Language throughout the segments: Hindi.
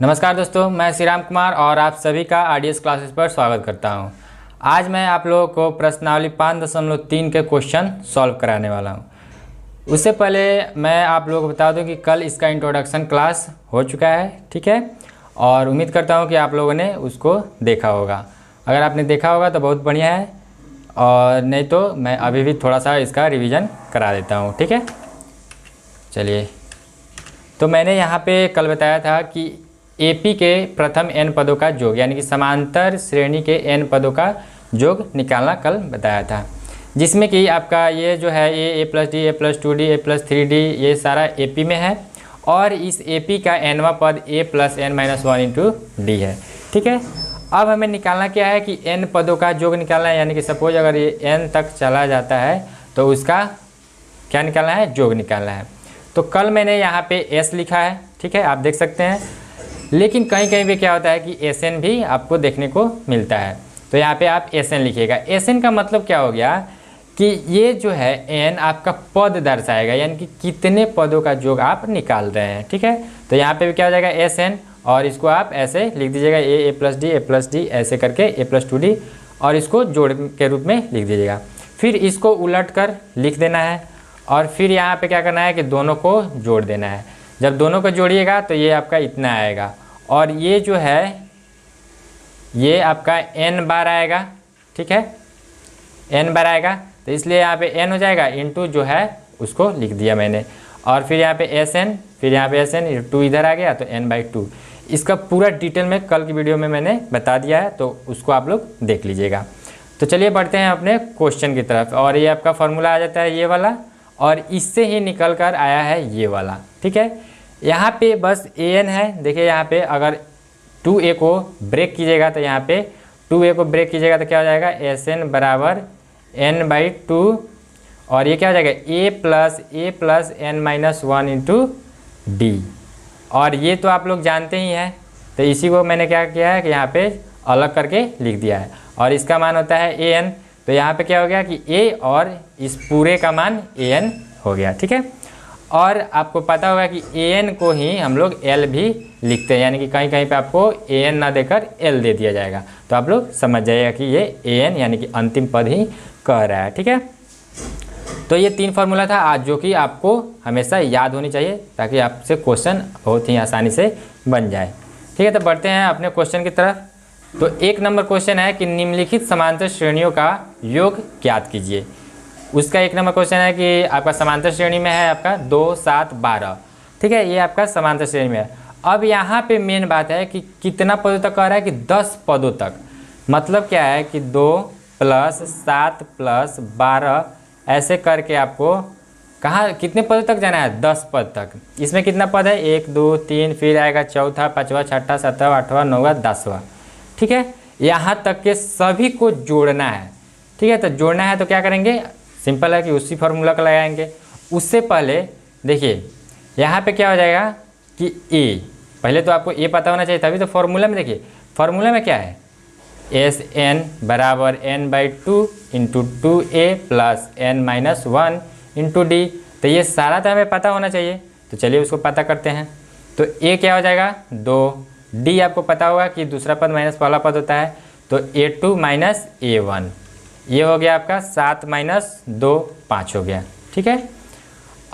नमस्कार दोस्तों, मैं श्री राम कुमार और आप सभी का आरडीएस क्लासेस पर स्वागत करता हूं। आज मैं आप लोगों को प्रश्नावली 5.3 के क्वेश्चन सॉल्व कराने वाला हूं। उससे पहले मैं आप लोगों को बता दूं कि कल इसका इंट्रोडक्शन क्लास हो चुका है, ठीक है। और उम्मीद करता हूं कि आप लोगों ने उसको देखा होगा। अगर आपने देखा होगा तो बहुत बढ़िया है, और नहीं तो मैं अभी भी थोड़ा सा इसका रिविज़न करा देता हूँ, ठीक है। चलिए, तो मैंने यहाँ पे कल बताया था कि एपी के प्रथम n पदों का योग यानी कि समांतर श्रेणी के n पदों का योग निकालना कल बताया था, जिसमें कि आपका ये जो है ए प्लस डी, ए प्लस 2d, ए प्लस 3d ये सारा एपी में है, और इस एपी का nवां पद a plus n minus 1 into D है, ठीक है। अब हमें निकालना क्या है कि n पदों का योग निकालना है, यानी कि सपोज अगर ये n तक चला जाता है तो उसका क्या निकालना है, योग निकालना है। तो कल मैंने यहाँ पे s लिखा है, ठीक है, आप देख सकते हैं। लेकिन कहीं कहीं पे क्या होता है कि एस एन भी आपको देखने को मिलता है, तो यहाँ पे आप एस एन लिखिएगा। एस एन का मतलब क्या हो गया कि ये जो है एन आपका पद दर्शाएगा, यानी कि कितने पदों का योग आप निकाल रहे हैं, ठीक है। तो यहाँ पे भी क्या हो जाएगा एस एन, और इसको आप ऐसे लिख दीजिएगा ए प्लस डी ऐसे करके ए प्लस 2d, और इसको जोड़ के रूप में लिख दीजिएगा। फिर इसको उलट कर लिख देना है, और फिर यहाँ पे क्या करना है कि दोनों को जोड़ देना है। जब दोनों को जोड़िएगा तो ये आपका इतना आएगा, और ये जो है ये आपका n बार आएगा, ठीक है, n बार आएगा। तो इसलिए यहाँ पे n हो जाएगा इंटू जो है उसको लिख दिया मैंने, और फिर यहाँ पे sn, फिर यहाँ पे sn 2 इधर आ गया तो n/2। इसका पूरा डिटेल में कल की वीडियो में मैंने बता दिया है, तो उसको आप लोग देख लीजिएगा। तो चलिए बढ़ते हैं अपने क्वेश्चन की तरफ। और ये आपका फॉर्मूला आ जाता है ये वाला, और इससे ही निकल कर आया है ये वाला, ठीक है। यहाँ पे बस an है, देखिए यहाँ पे अगर 2a को ब्रेक कीजिएगा तो यहाँ पे 2a को ब्रेक कीजिएगा तो क्या हो जाएगा sn बराबर n/2, और ये क्या हो जाएगा a plus n minus 1 into D. और ये तो आप लोग जानते ही हैं, तो इसी को मैंने क्या किया है कि यहाँ पे अलग करके लिख दिया है, और इसका मान होता है an। तो यहाँ पे क्या हो गया कि a और इस पूरे का मान an हो गया, ठीक है। और आपको पता होगा कि an को ही हम लोग l भी लिखते हैं, यानी कि कहीं कहीं पे आपको an ना देकर l दे दिया जाएगा, तो आप लोग समझ जाइएगा कि ये an यानी कि अंतिम पद ही कह रहा है, ठीक है। तो ये 3 फार्मूला था आज, जो कि आपको हमेशा याद होनी चाहिए, ताकि आपसे क्वेश्चन बहुत ही आसानी से बन जाए, ठीक है। तो बढ़ते हैं अपने क्वेश्चन की तरफ। तो 1 नंबर क्वेश्चन है कि निम्नलिखित समांतर श्रेणियों का योग ज्ञात कीजिए। उसका 1 नंबर क्वेश्चन है कि आपका समांतर श्रेणी में है आपका 2, 7, 12, ठीक है, ये आपका समांतर श्रेणी में है। अब यहाँ पे मेन बात है कि कितना पदों तक कह रहा है कि 10 पदों तक। मतलब क्या है कि 2 प्लस 7 प्लस 12 ऐसे करके आपको कहाँ कितने पदों तक जाना है, 10 पद तक। इसमें कितना पद है, 1 2 3, फिर आएगा चौथा, पाँचवा, छठा, सातवां, आठवां, नौवां, 10वां, ठीक है। यहाँ तक के सभी को जोड़ना है, ठीक है। तो जोड़ना है तो क्या करेंगे, सिंपल है कि उसी फार्मूला का लगाएंगे। उससे पहले देखिए यहाँ पे क्या हो जाएगा कि a, पहले तो आपको a पता होना चाहिए, तभी तो फार्मूला में देखिए, फार्मूला में क्या है sn बराबर n/2 into 2a plus n minus 1 into D. तो ये सारा तो हमें पता होना चाहिए, तो चलिए उसको पता करते हैं। तो a क्या हो जाएगा 2, d आपको पता होगा कि दूसरा पद माइनस पहला पद होता है, तो a2 माइनस a1, ये हो गया आपका 7 माइनस 2, 5 हो गया, ठीक है।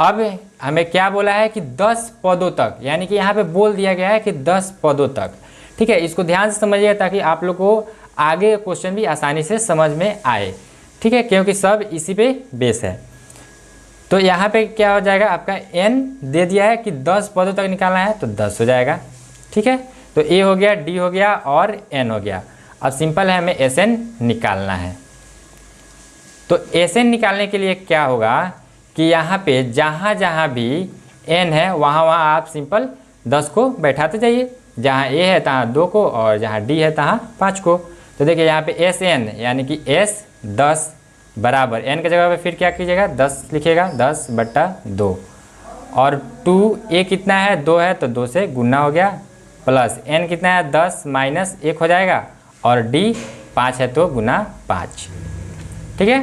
अब हमें क्या बोला है कि 10 पदों तक, यानी कि यहाँ पे बोल दिया गया है कि 10 पदों तक, ठीक है। इसको ध्यान से समझिए ताकि आप लोग को आगे क्वेश्चन भी आसानी से समझ में आए, ठीक है, क्योंकि सब इसी पे बेस है। तो यहाँ पे क्या हो जाएगा आपका n दे दिया है कि 10 पदों तक निकालना है, तो 10 हो जाएगा, ठीक है। तो a हो गया, d हो गया और n हो गया। अब सिंपल है, हमें sn निकालना है। तो sn निकालने के लिए क्या होगा कि यहाँ पे जहाँ जहाँ भी n है वहाँ वहाँ आप सिंपल 10 को बैठाते जाइए, जहाँ a है तहाँ 2 को, और जहाँ d है तहाँ 5 को। तो देखिए यहाँ पे sn यानी कि s 10 बराबर n के जगह पे फिर क्या कीजिएगा 10 लिखिएगा, 10/2, और 2a कितना है 2 है तो 2 से गुना हो गया, प्लस n कितना है 10 माइनस 1 हो जाएगा, और d 5 है तो गुना 5, ठीक है।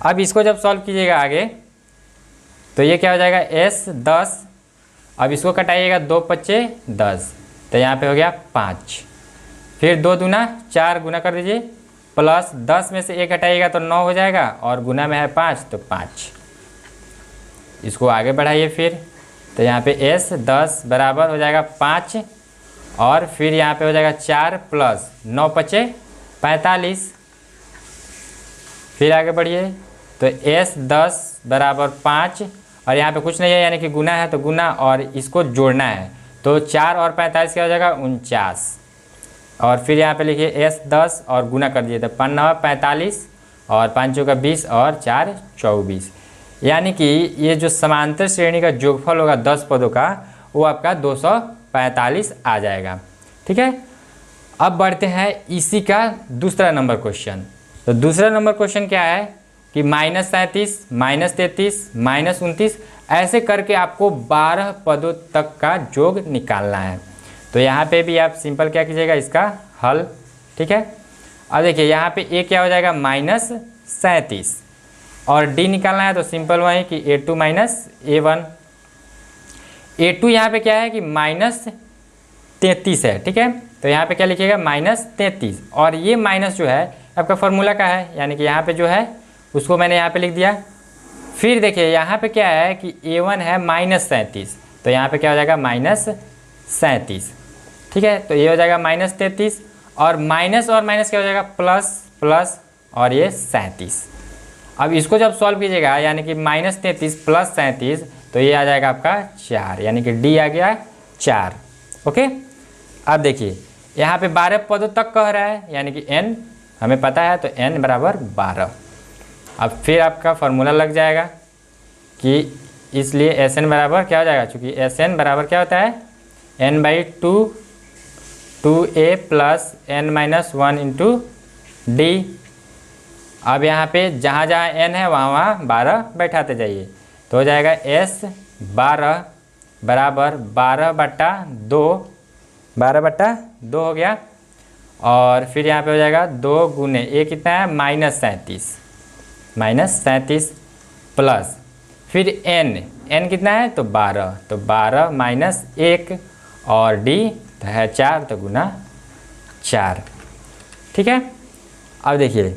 अब इसको जब सॉल्व कीजिएगा आगे तो ये क्या हो जाएगा s 10, अब इसको कटाइएगा 2 × 5 = 10, तो यहाँ पे हो गया 5। फिर 2 दूना 4 गुना कर दीजिए, प्लस 10 में से 1 हटाइएगा तो 9 हो जाएगा, और गुना में है 5 तो 5। इसको आगे बढ़ाइए फिर, तो यहाँ पे S 10 बराबर हो जाएगा 5, और फिर यहाँ पे हो जाएगा 4 प्लस 9 पचे 45। फिर आगे बढ़िए, तो S 10 बराबर 5, और यहाँ पे कुछ नहीं है यानी कि गुना है तो गुना, और इसको जोड़ना है, तो 4 और 45 क्या हो जाएगा 49। और फिर यहाँ पे लिखिए S 10 और गुना कर दिए तो 5 9 45, और 5 चौका 20 और 4 24, यानी कि ये जो समांतर श्रेणी का योगफल होगा 10 पदों का वो आपका 245 आ जाएगा। ठीक है, अब बढ़ते हैं इसी का दूसरा नंबर क्वेश्चन। तो दूसरा नंबर क्वेश्चन क्या है कि -37, -33, -29 ऐसे करके आपको 12 पदों तक का योग निकालना है। तो यहाँ पे भी आप सिंपल क्या कीजिएगा, इसका हल। ठीक है, अब देखिए यहाँ पे A क्या हो जाएगा -37, और D निकालना है तो सिंपल वही कि A2 -A1। A2 यहाँ पे क्या है कि -33 है। ठीक है, तो यहाँ पे क्या लिखिएगा -33, और ये माइनस जो है आपका फॉर्मूला का है, यानी कि यहाँ पे जो है उसको मैंने यहाँ पे लिख दिया। फिर देखिए यहाँ पे क्या है कि A1 है -37, तो यहाँ पे क्या हो जाएगा -37। ठीक है, तो ये हो जाएगा -33, और माइनस और माइनस क्या हो जाएगा प्लस प्लस, और ये 37। अब इसको जब सॉल्व कीजिएगा यानी कि -33 प्लस 37, तो ये आ जाएगा आपका 4, यानी कि D आ गया 4। ओके, अब देखिए यहाँ पे 12 पदों तक कह रहा है, यानी कि n हमें पता है, तो n बराबर 12। अब फिर आपका फॉर्मूला लग जाएगा कि इसलिए Sn बराबर क्या हो जाएगा, चूँकि Sn बराबर क्या होता है n/2 2a plus n-1 into D। अब यहाँ पे जहाँ जहाँ n है वहाँ वहाँ 12 बैठाते जाइए, तो हो जाएगा S 12 बराबर 12/2, 12/2 हो गया। और फिर यहाँ पे हो जाएगा 2 गुने A कितना है -37 प्लस फिर n कितना है तो 12, तो 12 - 1, और D तो है 4, तो गुना 4। ठीक है, अब देखिए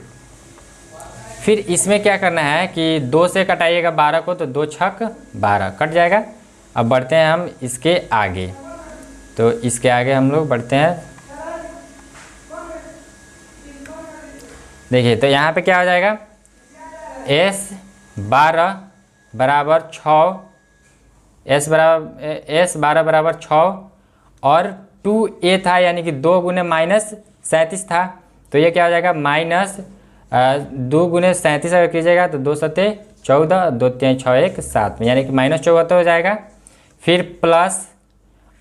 फिर इसमें क्या करना है कि 2 से कटाइएगा 12 को, तो 2 छक 12 कट जाएगा। अब बढ़ते हैं हम इसके आगे, तो इसके आगे हम लोग बढ़ते हैं। देखिए तो यहाँ पे क्या हो जाएगा S 12 बराबर 6, S 12 बराबर 6, और 2a था यानी कि 2 गुने -37 था, तो ये क्या हो जाएगा -2 गुने 37 अगर कीजिएगा तो 2 सते 14, 2 3 6 1 7 में, यानी कि -74 हो जाएगा। फिर प्लस,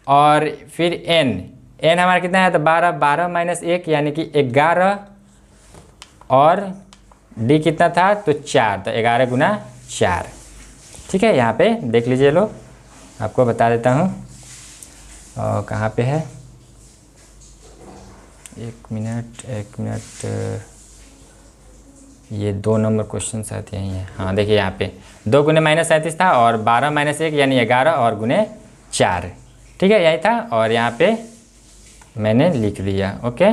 और फिर n हमारा कितना है तो 12, 12 - 1 यानी कि 11, और D कितना था तो 4, तो 11 गुना 4। ठीक है, यहाँ पे देख लीजिए लोग, आपको बता देता हूँ और कहाँ पे है, एक मिनट ये 2 नंबर क्वेश्चन शायद यही है। हाँ देखिए यहाँ पे 2 गुने -37 था, और 12 - 1 यानी 11, और गुने 4। ठीक है, यही था, और यहाँ पे मैंने लिख दिया। ओके,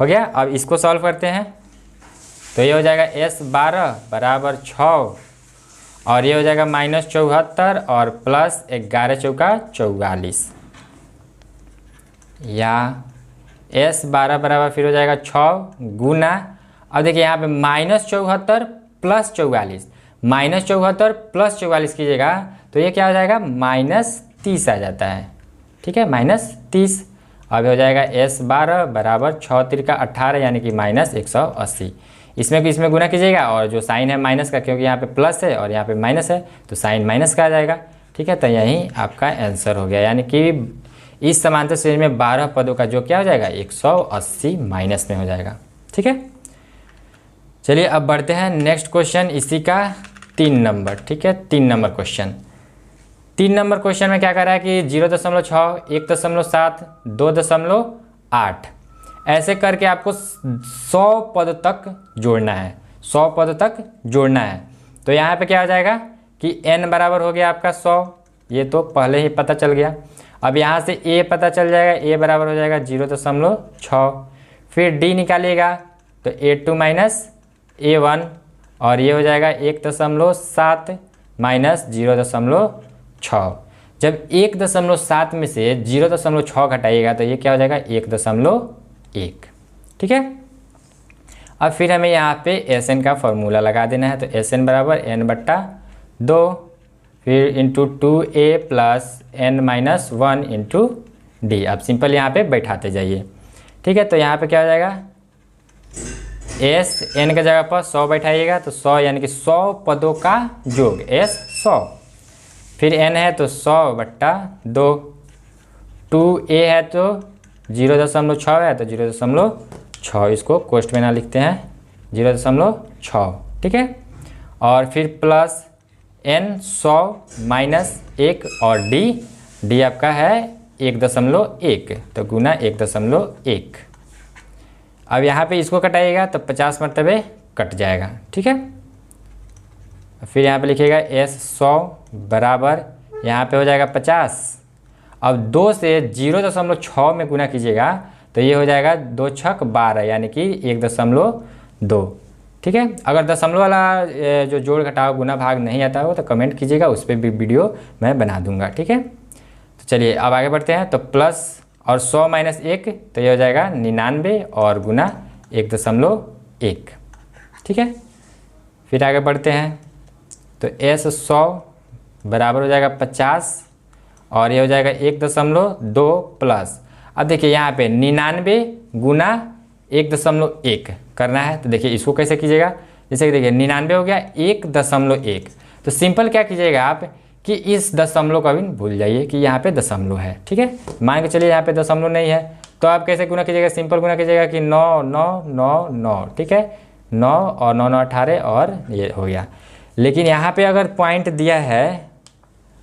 हो गया। अब इसको सॉल्व करते हैं, तो ये हो जाएगा S 12 बराबर 6, और ये हो जाएगा -74 और प्लस 11 चौका 44, या S 12 बराबर फिर हो जाएगा 6 गुना, अब देखिए यहाँ पे -74 प्लस 44, -74 प्लस 44 कीजिएगा तो ये क्या हो जाएगा -30 आ जाता है। ठीक है, -30। अब हो जाएगा S 12 बराबर 6 तिरका 18 यानी कि -180। इसमें गुना कीजिएगा, और जो साइन है माइनस का, क्योंकि यहाँ पे प्लस है और यहाँ पे माइनस है तो साइन माइनस का आ जाएगा। ठीक है, तो यही आपका आंसर हो गया, यानी कि इस समांतर श्रेणी में 12 पदों का जो क्या हो जाएगा 180 माइनस में हो जाएगा। ठीक है, चलिए अब बढ़ते हैं नेक्स्ट क्वेश्चन, इसी का 3 नंबर। ठीक है, 3 नंबर क्वेश्चन। 3 नंबर क्वेश्चन में क्या कर रहा है कि 0.6, 1.7, 2.8 ऐसे करके आपको 100 पद तक जोड़ना है, 100 पद तक जोड़ना है। तो यहाँ पे क्या हो जाएगा कि n बराबर हो गया आपका 100, ये तो पहले ही पता चल गया। अब यहाँ से ए पता चल जाएगा, ए बराबर हो जाएगा 0.6। फिर डी निकालिएगा तो A2 माइनस A1 और ये हो जाएगा 1.7 माइनस 0.6। जब 1.7 में से 0.6 घटाइएगा तो ये क्या हो जाएगा 1.1। ठीक है। अब फिर हमें यहाँ पे Sn का फॉर्मूला लगा देना है। तो Sn बराबर n/2 फिर into 2a plus n-1 into D. अब सिंपल यहाँ पे बैठाते जाइए। ठीक है। तो यहाँ पे क्या हो जाएगा S n के जगह पर 100 बैठाइएगा तो 100 यानी कि 100 पदों का योग S 100। फिर n है तो 100/2। 2a है तो 0.6 है तो 0.6, इसको कोष्ठ में ना लिखते हैं 0.6। ठीक है। और फिर प्लस n 100 माइनस 1 और d आपका है 1.1 तो गुना 1.1। अब यहाँ पे इसको कटाइएगा तो 50 मरतबे कट जाएगा। ठीक है। फिर यहाँ पे लिखिएगा S 100 बराबर यहाँ पे हो जाएगा 50। अब 2 से 0.6 में गुना कीजिएगा तो ये हो जाएगा 2 छक 12 यानी कि 1.2। ठीक है। अगर दशमलव वाला जो जोड़ घटाव गुना भाग नहीं आता हो तो कमेंट कीजिएगा, उस पर भी वीडियो मैं बना दूंगा। ठीक है। तो चलिए अब आगे बढ़ते हैं। तो प्लस और 100 माइनस 1 तो ये हो जाएगा 99 और गुना 1.1। ठीक है। फिर आगे बढ़ते हैं। तो S 100 बराबर हो जाएगा 50 और ये हो जाएगा 1.2 प्लस। अब देखिए यहाँ पे 99 गुना 1.1 करना है। तो देखिए इसको कैसे कीजिएगा, जैसे कि देखिए 99 हो गया 1.1। तो सिंपल क्या कीजिएगा आप कि इस दशमलव का भी भूल जाइए कि यहाँ पे दशमलव है। ठीक है। मान के चलिए यहाँ पे दशमलव नहीं है तो आप कैसे गुना कीजिएगा, सिंपल गुना कीजिएगा कि 9 9 9 9। ठीक है। 9 और 9 9 18 और ये हो गया। लेकिन यहाँ पे अगर पॉइंट दिया है,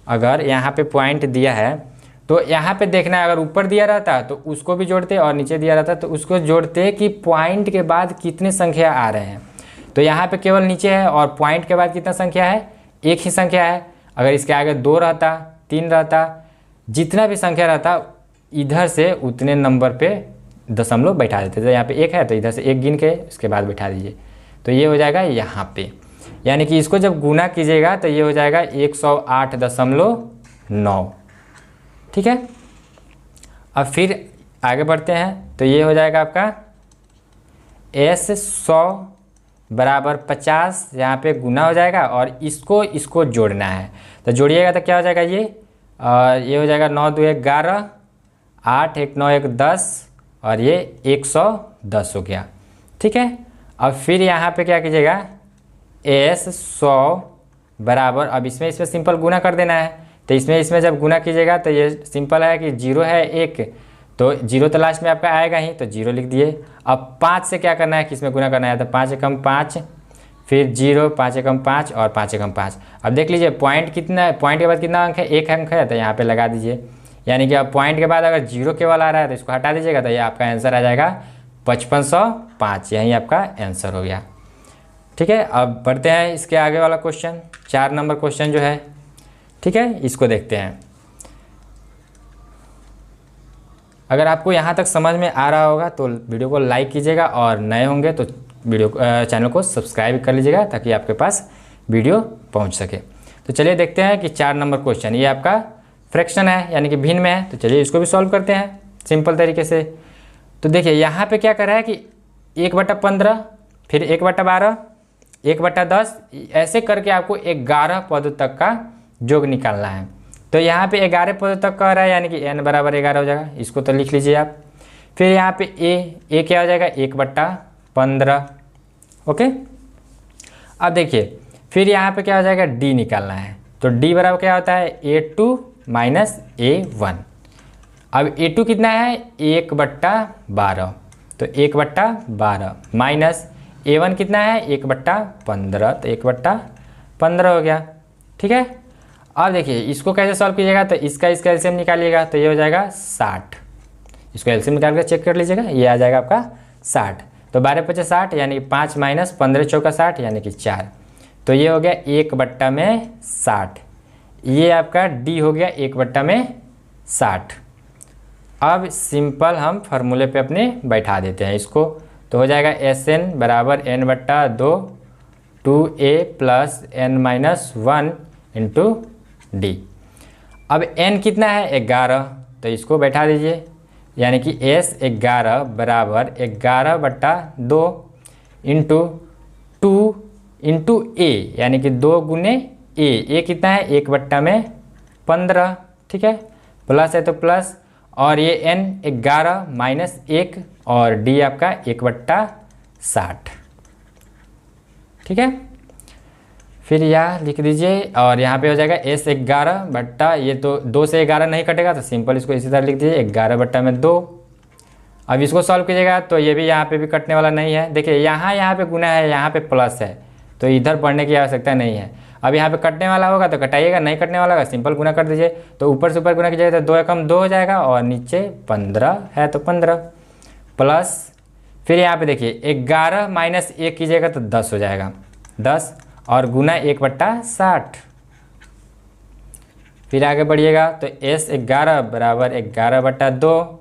अगर यहाँ पे पॉइंट दिया है तो यहाँ पे देखना है, अगर ऊपर दिया रहता तो उसको भी जोड़ते और नीचे दिया रहता तो उसको जोड़ते कि पॉइंट के बाद कितने संख्या आ रहे हैं। तो यहाँ पे केवल नीचे है और पॉइंट के बाद कितना संख्या है, एक ही संख्या है। अगर इसके आगे 2 रहता, 3 रहता, जितना भी संख्या रहता इधर से उतने नंबर पे दशमलव बैठा देते। तो यहाँ पे 1 है तो इधर से 1 गिन के उसके बाद बैठा दीजिए तो ये हो जाएगा यहाँ पे, यानी कि इसको जब गुना कीजिएगा तो ये हो जाएगा 108.9। ठीक है। अब फिर आगे बढ़ते हैं। तो ये हो जाएगा आपका S 100 बराबर 50, यहाँ पे गुना हो जाएगा और इसको जोड़ना है। तो जोड़िएगा तो क्या हो जाएगा ये हो जाएगा 9 2 11, 8 1 9 1 10 और ये 110 हो गया। ठीक है। अब फिर यहाँ पे क्या कीजिएगा S 100 बराबर, अब इसमें सिंपल गुना कर देना है। तो इसमें जब गुना कीजिएगा तो ये सिंपल है कि 0 है 1 तो 0 तो लास्ट में आपका आएगा ही तो 0 लिख दिए। अब 5 से क्या करना है कि इसमें गुना करना है तो 5 एकम 5 फिर 0 5 एकम 5 और 5 एकम 5। अब देख लीजिए पॉइंट कितना है, पॉइंट के बाद कितना अंक है, 1 अंक है तो यहाँ पे लगा दीजिए। यानी कि अब पॉइंट के बाद अगर 0 केवल आ रहा है तो इसको हटा दीजिएगा तो ये आपका आंसर आ जाएगा 5505। यही आपका आंसर हो गया। ठीक है। अब बढ़ते हैं इसके आगे वाला क्वेश्चन, 4 नंबर क्वेश्चन जो है। ठीक है, इसको देखते हैं। अगर आपको यहाँ तक समझ में आ रहा होगा तो वीडियो को लाइक कीजिएगा और नए होंगे तो चैनल को सब्सक्राइब कर लीजिएगा ताकि आपके पास वीडियो पहुँच सके। तो चलिए देखते हैं कि 4 नंबर क्वेश्चन, ये आपका फ्रैक्शन है यानी कि भिन्न में है। तो चलिए इसको भी सॉल्व करते हैं सिंपल तरीके से। तो देखिए यहाँ पे क्या कर रहा है कि 1/15 फिर 1/12 1/10 ऐसे करके आपको 11 पदों तक का योग निकालना है। तो यहाँ पे 11 पदों तक का रहा है यानी कि n बराबर 11 हो जाएगा। इसको तो लिख लीजिए आप। फिर यहाँ पे a क्या हो जाएगा 1/15। ओके। अब देखिए फिर यहाँ पे क्या हो जाएगा d निकालना है। तो d बराबर क्या होता है A2 माइनस A1। अब A2 कितना है 1/12 तो 1/12 माइनस A1 कितना है 1/15 तो 1/15 हो गया। ठीक है। अब देखिए इसको कैसे सॉल्व कीजिएगा तो इसका एलसीएम निकालिएगा तो ये हो जाएगा 60। इसको एलसीएम निकाल कर चेक कर लीजिएगा, ये आ जाएगा आपका 60। तो 12 × 5 = 60 यानी कि 5 माइनस 15 × 4 = 60 यानी कि 4। तो ये हो गया 1/60। ये आपका डी हो गया 1/60। 60। अब सिंपल हम फार्मूले पे अपने बैठा देते हैं इसको, तो हो जाएगा Sn बराबर n/2 2a plus n-1 into D. अब n कितना है 11, तो इसको बैठा दीजिए, यानी कि S11 बराबर 11/2 इंटू 2 इंटू a, यानी कि 2 गुने a कितना है 1/15, ठीक है, प्लस है तो प्लस, और ये n 11 माइनस 1 और d आपका 1/60, ठीक है। फिर यह लिख दीजिए और यहाँ पे हो जाएगा S11 बट्टा, ये तो 2 से 11 नहीं कटेगा तो सिंपल इसको इसी तरह लिख दीजिए 11/2। अब इसको सॉल्व कीजिएगा तो ये भी यहाँ पे भी कटने वाला नहीं है। देखिए यहाँ पे गुना है, यहाँ पे प्लस है, तो इधर पढ़ने की आवश्यकता नहीं है। अब यहाँ पे कटने वाला होगा तो कटाइएगा, नहीं कटने वाला होगा सिंपल गुना कर दीजिए। तो ऊपर से ऊपर गुना कीजिएगा तो 2 एकम 2 हो जाएगा और नीचे 15 है तो 15 प्लस, फिर यहाँ पे देखिए 11 माइनस 1 कीजिएगा तो 10 हो जाएगा, 10 और गुना 1/60। फिर आगे बढ़िएगा तो S11 बराबर 11/2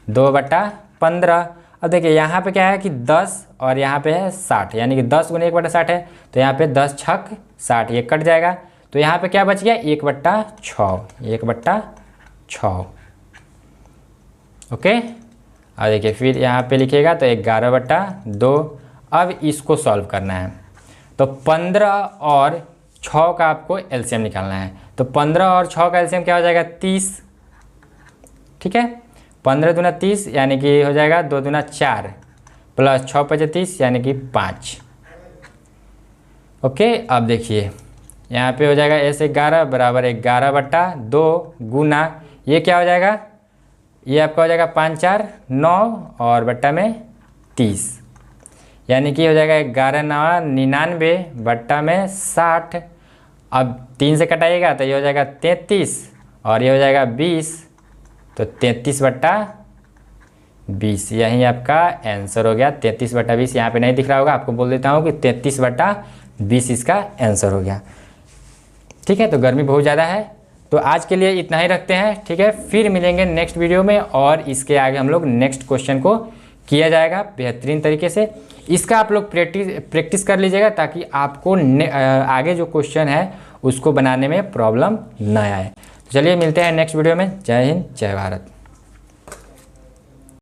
2/15। अब देखिए यहाँ पे क्या है कि 10 और यहाँ पे है 60, यानी कि 10 गुना 1/60 है, तो यहाँ पे 10 छक 60, ये कट जाएगा, तो यहाँ पे क्या बच गया 1/6। ओके, अब देखिए फिर यहाँ पे लिखिएगा तो 11/2। अब इसको सॉल्व करना है, तो 15 और 6 का आपको एलसीएम निकालना है। तो 15 और 6 का एलसीएम क्या हो जाएगा 30, ठीक है, 15 दूना 30 यानी कि हो जाएगा 2 दूना 4 प्लस 6 × 30 यानी कि 5। ओके, अब देखिए यहाँ पे हो जाएगा S11 बराबर 11/2 गुना, ये क्या हो जाएगा, ये आपका हो जाएगा 5 4 9 और बट्टा में 30, यानी कि हो जाएगा 11 9 99 बट्टा में 60। अब 3 से कटाइएगा तो ये हो जाएगा 33 और ये हो जाएगा 20, तो 33/20 यही आपका आंसर हो गया। 33/20 यहाँ पे नहीं दिख रहा होगा, आपको बोल देता हूँ कि 33/20 इसका आंसर हो गया, ठीक है। तो गर्मी बहुत ज़्यादा है, तो आज के लिए इतना ही रखते हैं, ठीक है। फिर मिलेंगे नेक्स्ट वीडियो में और इसके आगे हम लोग नेक्स्ट क्वेश्चन को किया जाएगा बेहतरीन तरीके से। इसका आप लोग प्रैक्टिस कर लीजिएगा ताकि आपको आगे जो क्वेश्चन है उसको बनाने में प्रॉब्लम ना आए। तो चलिए मिलते हैं नेक्स्ट वीडियो में। जय हिंद, जय भारत।